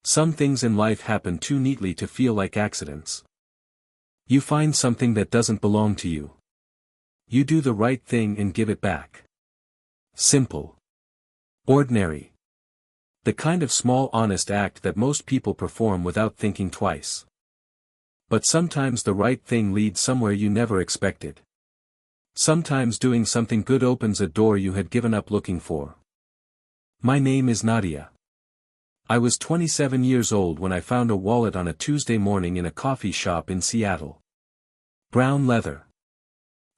Some things in life happen too neatly to feel like accidents. You find something that doesn't belong to you. You do the right thing and give it back. Simple. Ordinary. The kind of small honest act that most people perform without thinking twice. But sometimes the right thing leads somewhere you never expected. Sometimes doing something good opens a door you had given up looking for. My name is Nadia. I was 27 years old when I found a wallet on a Tuesday morning in a coffee shop in Seattle. Brown leather.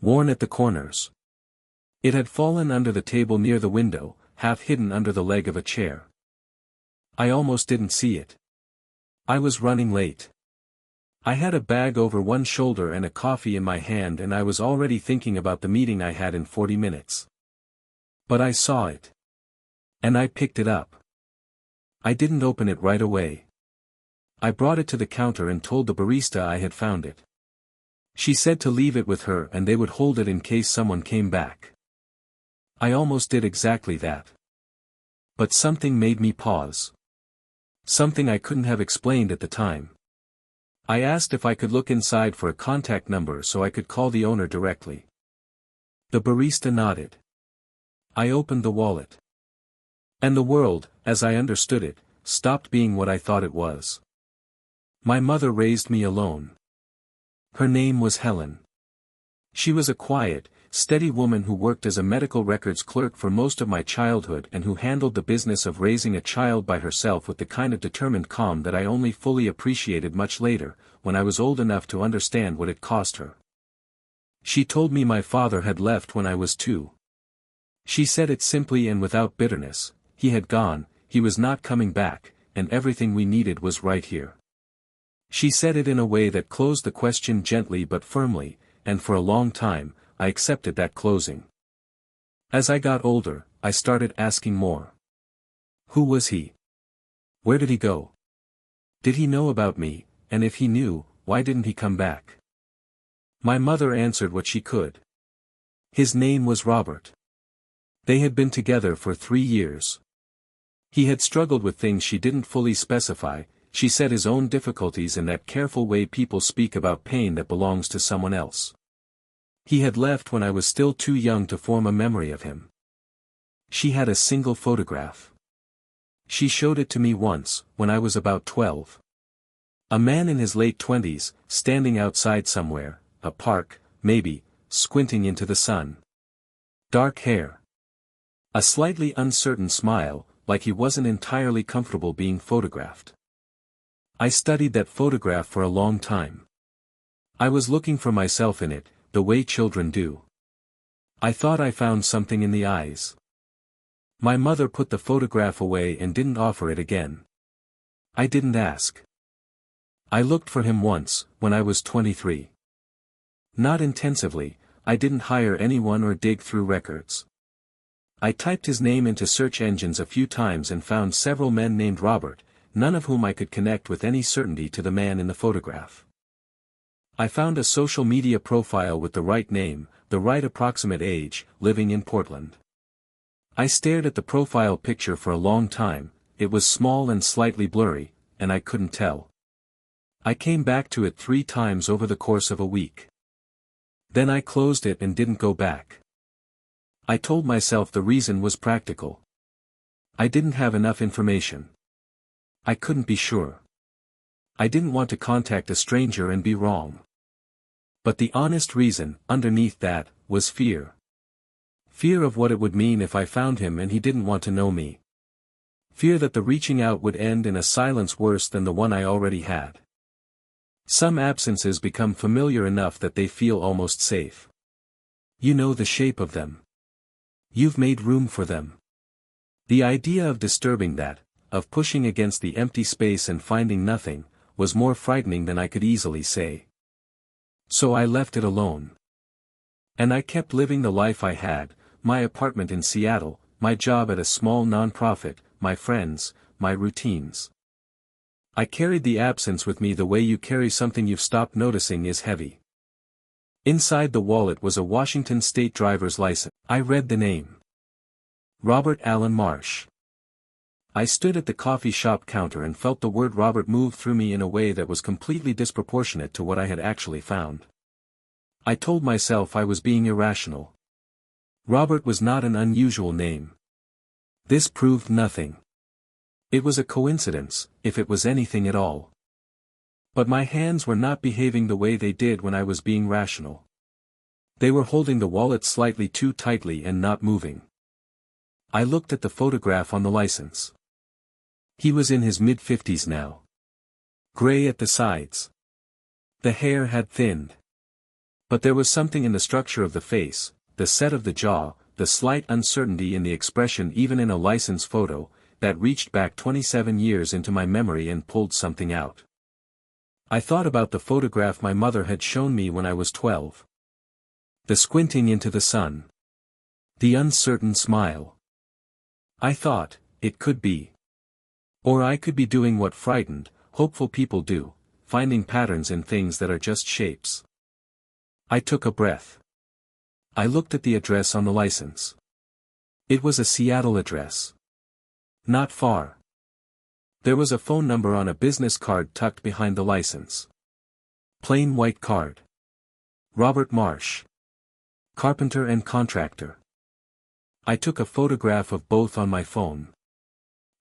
Worn at the corners. It had fallen under the table near the window, half hidden under the leg of a chair. I almost didn't see it. I was running late. I had a bag over one shoulder and a coffee in my hand, and I was already thinking about the meeting I had in 40 minutes. But I saw it. And I picked it up. I didn't open it right away. I brought it to the counter and told the barista I had found it. She said to leave it with her and they would hold it in case someone came back. I almost did exactly that. But something made me pause. Something I couldn't have explained at the time. I asked if I could look inside for a contact number so I could call the owner directly. The barista nodded. I opened the wallet. And the world, as I understood it, stopped being what I thought it was. My mother raised me alone. Her name was Helen. She was a quiet, steady woman who worked as a medical records clerk for most of my childhood and who handled the business of raising a child by herself with the kind of determined calm that I only fully appreciated much later, when I was old enough to understand what it cost her. She told me my father had left when I was 2. She said it simply and without bitterness. He had gone, he was not coming back, and everything we needed was right here. She said it in a way that closed the question gently but firmly, and for a long time, I accepted that closing. As I got older, I started asking more. Who was he? Where did he go? Did he know about me, and if he knew, why didn't he come back? My mother answered what she could. His name was Robert. They had been together for 3 years. He had struggled with things she didn't fully specify. She said his own difficulties in that careful way people speak about pain that belongs to someone else. He had left when I was still too young to form a memory of him. She had a single photograph. She showed it to me once, when I was about 12. A man in his late 20s, standing outside somewhere, a park, maybe, squinting into the sun. Dark hair. A slightly uncertain smile, like he wasn't entirely comfortable being photographed. I studied that photograph for a long time. I was looking for myself in it, the way children do. I thought I found something in the eyes. My mother put the photograph away and didn't offer it again. I didn't ask. I looked for him once, when I was 23. Not intensively, I didn't hire anyone or dig through records. I typed his name into search engines a few times and found several men named Robert, none of whom I could connect with any certainty to the man in the photograph. I found a social media profile with the right name, the right approximate age, living in Portland. I stared at the profile picture for a long time. It was small and slightly blurry, and I couldn't tell. I came back to it 3 times over the course of a week. Then I closed it and didn't go back. I told myself the reason was practical. I didn't have enough information. I couldn't be sure. I didn't want to contact a stranger and be wrong. But the honest reason, underneath that, was fear. Fear of what it would mean if I found him and he didn't want to know me. Fear that the reaching out would end in a silence worse than the one I already had. Some absences become familiar enough that they feel almost safe. You know the shape of them. You've made room for them. The idea of disturbing that, of pushing against the empty space and finding nothing, was more frightening than I could easily say. So I left it alone. And I kept living the life I had, my apartment in Seattle, my job at a small nonprofit, my friends, my routines. I carried the absence with me the way you carry something you've stopped noticing is heavy. Inside the wallet was a Washington state driver's license. I read the name. Robert Allen Marsh. I stood at the coffee shop counter and felt the word Robert move through me in a way that was completely disproportionate to what I had actually found. I told myself I was being irrational. Robert was not an unusual name. This proved nothing. It was a coincidence, if it was anything at all. But my hands were not behaving the way they did when I was being rational. They were holding the wallet slightly too tightly and not moving. I looked at the photograph on the license. He was in his mid-50s now. Gray at the sides. The hair had thinned. But there was something in the structure of the face, the set of the jaw, the slight uncertainty in the expression even in a license photo, that reached back 27 years into my memory and pulled something out. I thought about the photograph my mother had shown me when I was 12. The squinting into the sun. The uncertain smile. I thought, it could be. Or I could be doing what frightened, hopeful people do, finding patterns in things that are just shapes. I took a breath. I looked at the address on the license. It was a Seattle address. Not far. There was a phone number on a business card tucked behind the license. Plain white card. Robert Marsh. Carpenter and contractor. I took a photograph of both on my phone.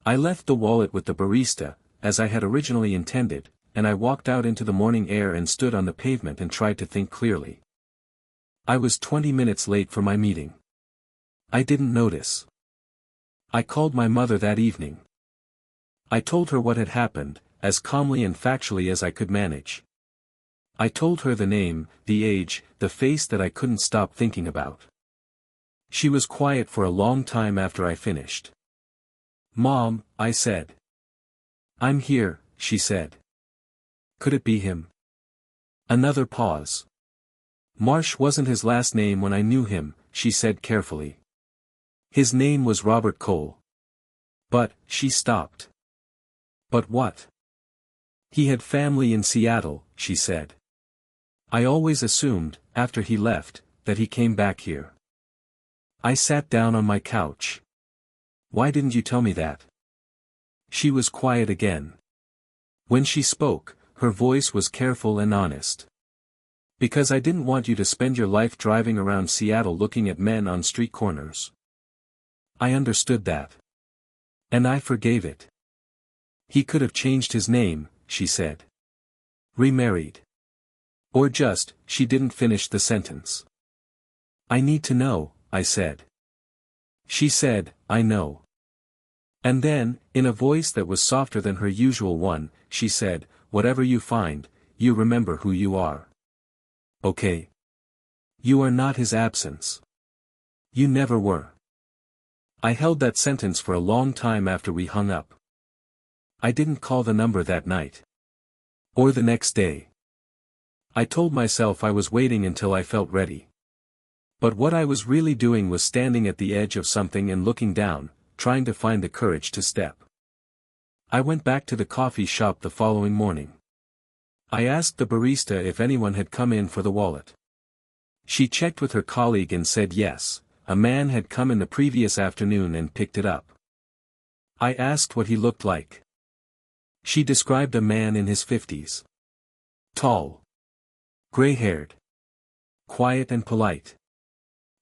I left the wallet with the barista, as I had originally intended, and I walked out into the morning air and stood on the pavement and tried to think clearly. I was 20 minutes late for my meeting. I didn't notice. I called my mother that evening. I told her what had happened, as calmly and factually as I could manage. I told her the name, the age, the face that I couldn't stop thinking about. She was quiet for a long time after I finished. "Mom," I said. "I'm here," she said. Could it be him? Another pause. Marsh wasn't his last name when I knew him, she said carefully. His name was Robert Cole. But, she stopped. But what? He had family in Seattle, she said. I always assumed, after he left, that he came back here. I sat down on my couch. Why didn't you tell me that? She was quiet again. When she spoke, her voice was careful and honest. Because I didn't want you to spend your life driving around Seattle looking at men on street corners. I understood that. And I forgave it. He could have changed his name, she said. Remarried. Or just, she didn't finish the sentence. I need to know, I said. She said, I know. And then, in a voice that was softer than her usual one, she said, whatever you find, you remember who you are. Okay. You are not his absence. You never were. I held that sentence for a long time after we hung up. I didn't call the number that night. Or the next day. I told myself I was waiting until I felt ready. But what I was really doing was standing at the edge of something and looking down, trying to find the courage to step. I went back to the coffee shop the following morning. I asked the barista if anyone had come in for the wallet. She checked with her colleague and said yes, a man had come in the previous afternoon and picked it up. I asked what he looked like. She described a man in his 50s. Tall. Gray-haired. Quiet and polite.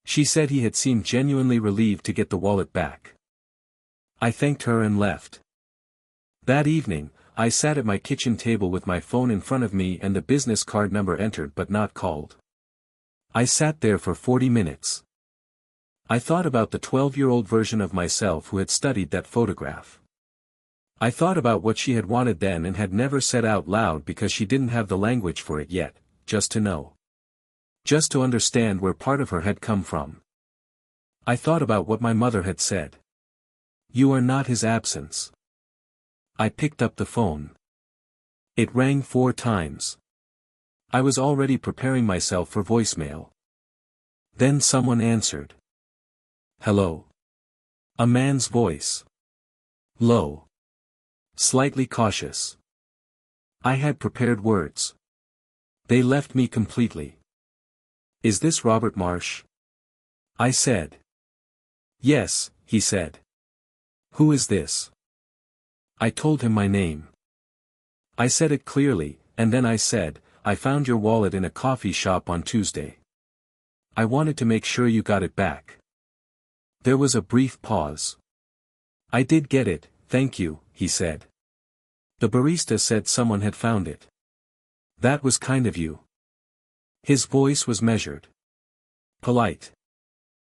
She said he had seemed genuinely relieved to get the wallet back. I thanked her and left. That evening, I sat at my kitchen table with my phone in front of me and the business card number entered but not called. I sat there for 40 minutes. I thought about the 12-year-old version of myself who had studied that photograph. I thought about what she had wanted then and had never said out loud because she didn't have the language for it yet, just to know. Just to understand where part of her had come from. I thought about what my mother had said. You are not his absence. I picked up the phone. It rang 4 times. I was already preparing myself for voicemail. Then someone answered. Hello. A man's voice. Low. Slightly cautious. I had prepared words. They left me completely. Is this Robert Marsh? I said. Yes, he said. Who is this? I told him my name. I said it clearly, and then I said, I found your wallet in a coffee shop on Tuesday. I wanted to make sure you got it back. There was a brief pause. I did get it, thank you, he said. The barista said someone had found it. That was kind of you. His voice was measured. Polite.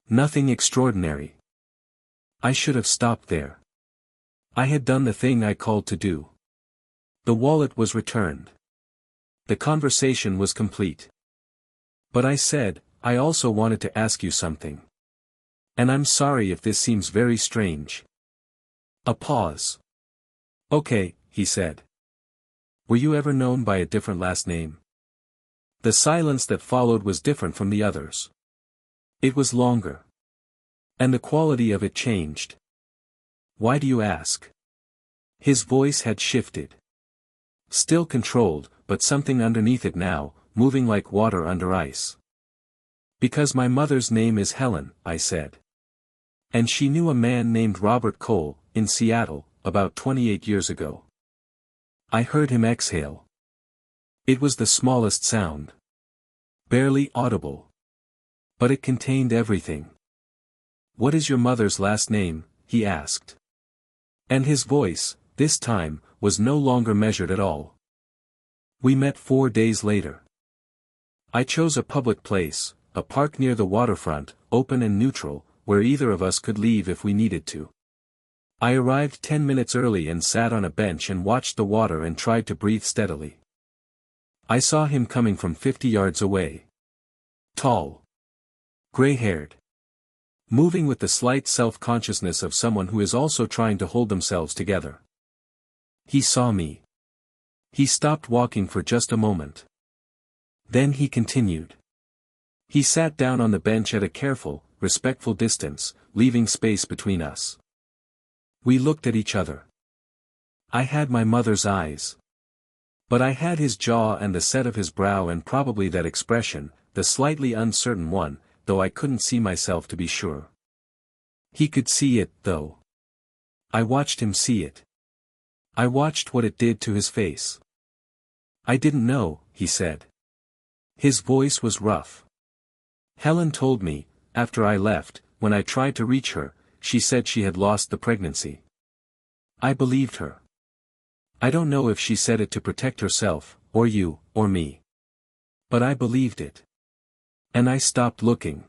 Nothing extraordinary. I should have stopped there. I had done the thing I called to do. The wallet was returned. The conversation was complete. But I said, I also wanted to ask you something. And I'm sorry if this seems very strange. A pause. Okay, he said. Were you ever known by a different last name? The silence that followed was different from the others. It was longer. And the quality of it changed. Why do you ask? His voice had shifted. Still controlled, but something underneath it now, moving like water under ice. Because my mother's name is Helen, I said. And she knew a man named Robert Cole, in Seattle, about 28 years ago. I heard him exhale. It was the smallest sound. Barely audible. But it contained everything. What is your mother's last name? He asked. And his voice, this time, was no longer measured at all. We met 4 days later. I chose a public place, a park near the waterfront, open and neutral, where either of us could leave if we needed to. I arrived 10 minutes early and sat on a bench and watched the water and tried to breathe steadily. I saw him coming from 50 yards away. Tall. Gray-haired. Moving with the slight self-consciousness of someone who is also trying to hold themselves together. He saw me. He stopped walking for just a moment. Then he continued. He sat down on the bench at a careful, respectful distance, leaving space between us. We looked at each other. I had my mother's eyes. But I had his jaw and the set of his brow and probably that expression, the slightly uncertain one, though I couldn't see myself to be sure. He could see it, though. I watched him see it. I watched what it did to his face. I didn't know, he said. His voice was rough. Helen told me, after I left, when I tried to reach her, she said she had lost the pregnancy. I believed her. I don't know if she said it to protect herself, or you, or me. But I believed it. And I stopped looking.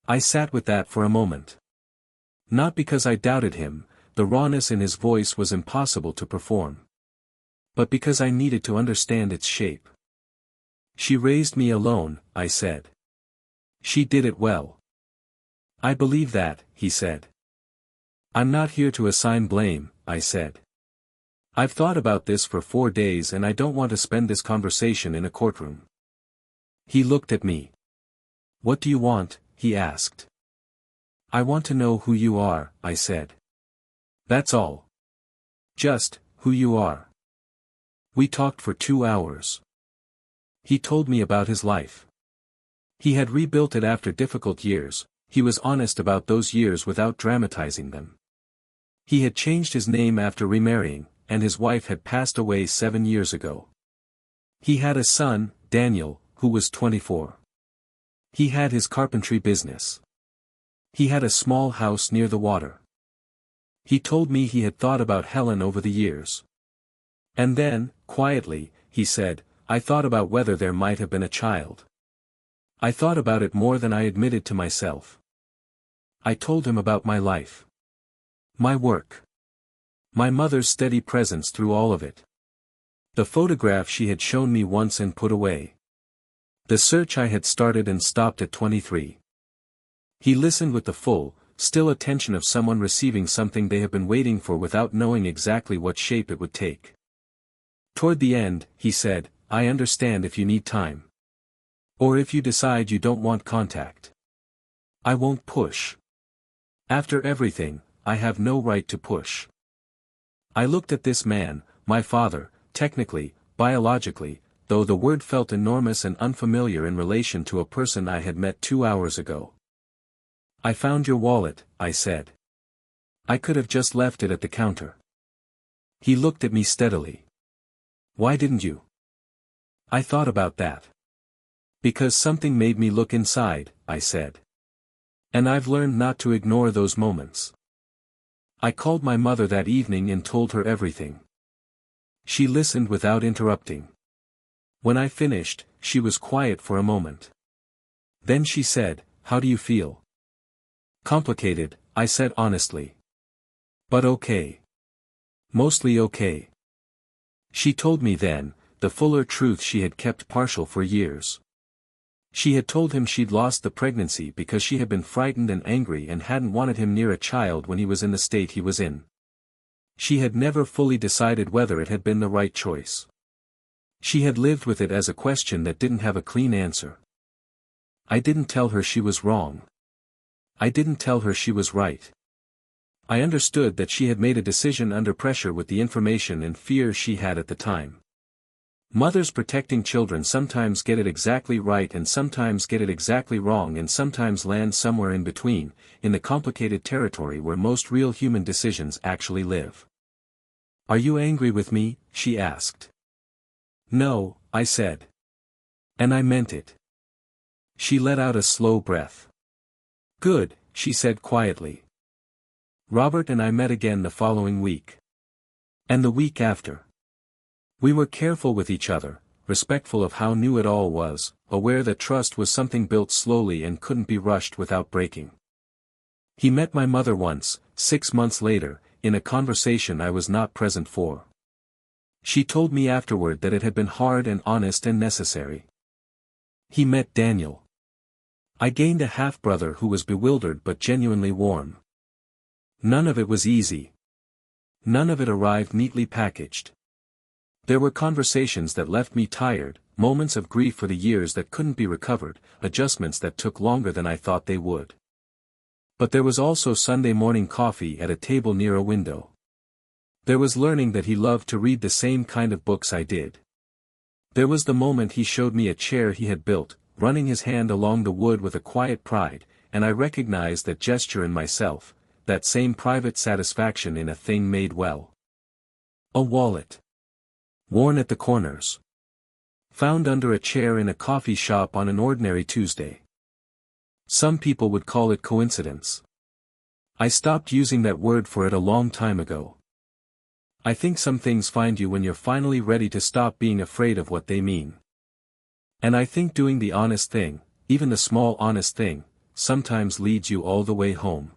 I sat with that for a moment. Not because I doubted him, the rawness in his voice was impossible to perform. But because I needed to understand its shape. She raised me alone, I said. She did it well. I believe that, he said. I'm not here to assign blame, I said. I've thought about this for 4 days and I don't want to spend this conversation in a courtroom. He looked at me. What do you want? He asked. I want to know who you are, I said. That's all. Just, who you are. We talked for 2 hours. He told me about his life. He had rebuilt it after difficult years, he was honest about those years without dramatizing them. He had changed his name after remarrying, and his wife had passed away 7 years ago. He had a son, Daniel, who was 24. He had his carpentry business. He had a small house near the water. He told me he had thought about Helen over the years. And then, quietly, he said, I thought about whether there might have been a child. I thought about it more than I admitted to myself. I told him about my life. My work. My mother's steady presence through all of it. The photograph she had shown me once and put away. The search I had started and stopped at 23. He listened with the full, still attention of someone receiving something they have been waiting for without knowing exactly what shape it would take. Toward the end, he said, I understand if you need time. Or if you decide you don't want contact. I won't push. After everything, I have no right to push. I looked at this man, my father, technically, biologically, though the word felt enormous and unfamiliar in relation to a person I had met 2 hours ago. I found your wallet, I said. I could have just left it at the counter. He looked at me steadily. Why didn't you? I thought about that. Because something made me look inside, I said. And I've learned not to ignore those moments. I called my mother that evening and told her everything. She listened without interrupting. When I finished, she was quiet for a moment. Then she said, "How do you feel?" "Complicated," I said honestly. "But okay. Mostly okay." She told me then, the fuller truth she had kept partial for years. She had told him she'd lost the pregnancy because she had been frightened and angry and hadn't wanted him near a child when he was in the state he was in. She had never fully decided whether it had been the right choice. She had lived with it as a question that didn't have a clean answer. I didn't tell her she was wrong. I didn't tell her she was right. I understood that she had made a decision under pressure with the information and fear she had at the time. Mothers protecting children sometimes get it exactly right and sometimes get it exactly wrong and sometimes land somewhere in between, in the complicated territory where most real human decisions actually live. "Are you angry with me?" she asked. "No," I said. And I meant it. She let out a slow breath. "Good," she said quietly. Robert and I met again the following week. And the week after. We were careful with each other, respectful of how new it all was, aware that trust was something built slowly and couldn't be rushed without breaking. He met my mother once, 6 months later, in a conversation I was not present for. She told me afterward that it had been hard and honest and necessary. He met Daniel. I gained a half-brother who was bewildered but genuinely warm. None of it was easy. None of it arrived neatly packaged. There were conversations that left me tired, moments of grief for the years that couldn't be recovered, adjustments that took longer than I thought they would. But there was also Sunday morning coffee at a table near a window. There was learning that he loved to read the same kind of books I did. There was the moment he showed me a chair he had built, running his hand along the wood with a quiet pride, and I recognized that gesture in myself, that same private satisfaction in a thing made well. A wallet. Worn at the corners. Found under a chair in a coffee shop on an ordinary Tuesday. Some people would call it coincidence. I stopped using that word for it a long time ago. I think some things find you when you're finally ready to stop being afraid of what they mean. And I think doing the honest thing, even the small honest thing, sometimes leads you all the way home.